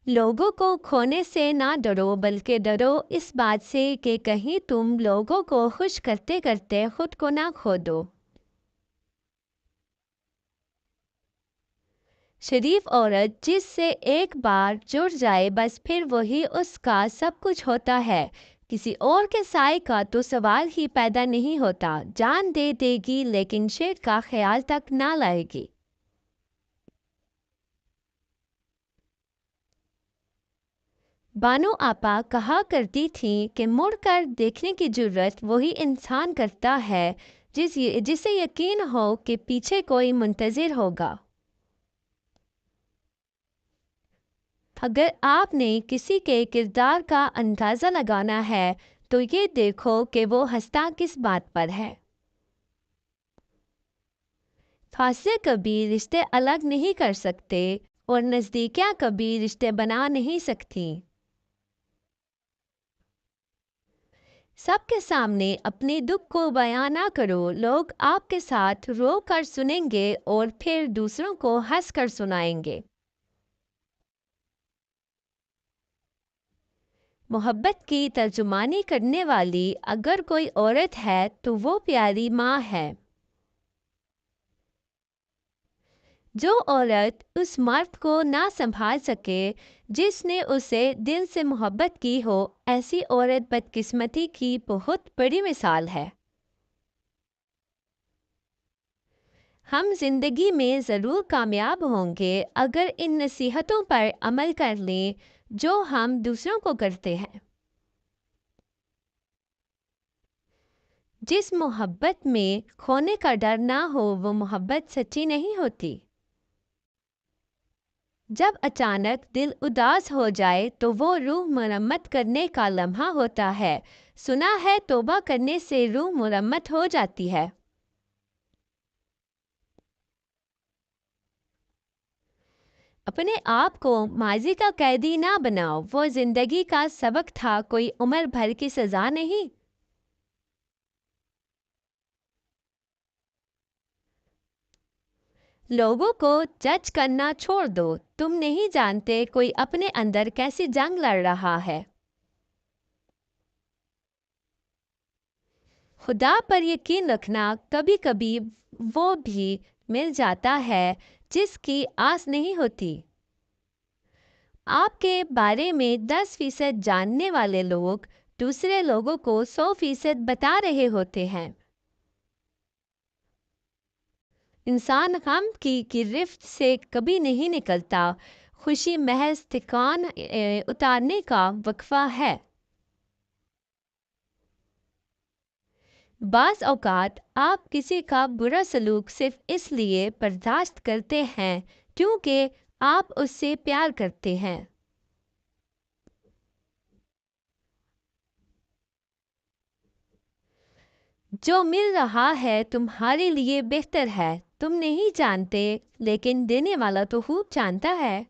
लोगों को खोने से ना डरो, बल्कि डरो इस बात से कि कहीं तुम लोगों को खुश करते करते खुद को ना खो दो। शरीफ औरत जिससे एक बार जुड़ जाए बस फिर वही उसका सब कुछ होता है। किसी और के साय का तो सवाल ही पैदा नहीं होता। जान दे देगी लेकिन शेर का ख्याल तक ना लाएगी। बानो आपा कहा करती थी कि मुड़कर देखने की जरूरत वही इंसान करता है जिसे यकीन हो कि पीछे कोई मुंतजिर होगा। अगर आपने किसी के किरदार का अंदाज़ा लगाना है तो ये देखो कि वो हंसता किस बात पर है। फासले कभी रिश्ते अलग नहीं कर सकते और नज़दीकियाँ कभी रिश्ते बना नहीं सकती। सबके सामने अपने दुख को बयां ना करो। लोग आपके साथ रो कर सुनेंगे और फिर दूसरों को हंस कर सुनाएंगे। मोहब्बत की तर्जुमानी करने वाली अगर कोई औरत है तो वो प्यारी माँ है। जो औरत उस मर्द को ना संभाल सके जिसने उसे दिल से मोहब्बत की हो, ऐसी औरत बदकिस्मती की बहुत बड़ी मिसाल है। हम जिंदगी में ज़रूर कामयाब होंगे अगर इन नसीहतों पर अमल कर लें जो हम दूसरों को करते हैं। जिस मोहब्बत में खोने का डर ना हो वो मोहब्बत सच्ची नहीं होती। जब अचानक दिल उदास हो जाए तो वो रूह मरम्मत करने का लम्हा होता है। सुना है तौबा करने से रूह मरम्मत हो जाती है। अपने आप को माजी का कैदी ना बनाओ, वो जिंदगी का सबक था, कोई उम्र भर की सजा नहीं। लोगों को जज करना छोड़ दो। तुम नहीं जानते कोई अपने अंदर कैसी जंग लड़ रहा है। खुदा पर यकीन रखना, कभी कभी वो भी मिल जाता है जिसकी आस नहीं होती। आपके बारे में 10% जानने वाले लोग दूसरे लोगों को 100% बता रहे होते हैं। इंसान गम की गिरफ्त से कभी नहीं निकलता। खुशी महज थकान उतारने का वक्फा है। बाज़ औक़ात आप किसी का बुरा सलूक सिर्फ इसलिए बर्दाश्त करते हैं क्योंकि आप उससे प्यार करते हैं। जो मिल रहा है तुम्हारे लिए बेहतर है। तुम नहीं जानते लेकिन देने वाला तो खूब जानता है।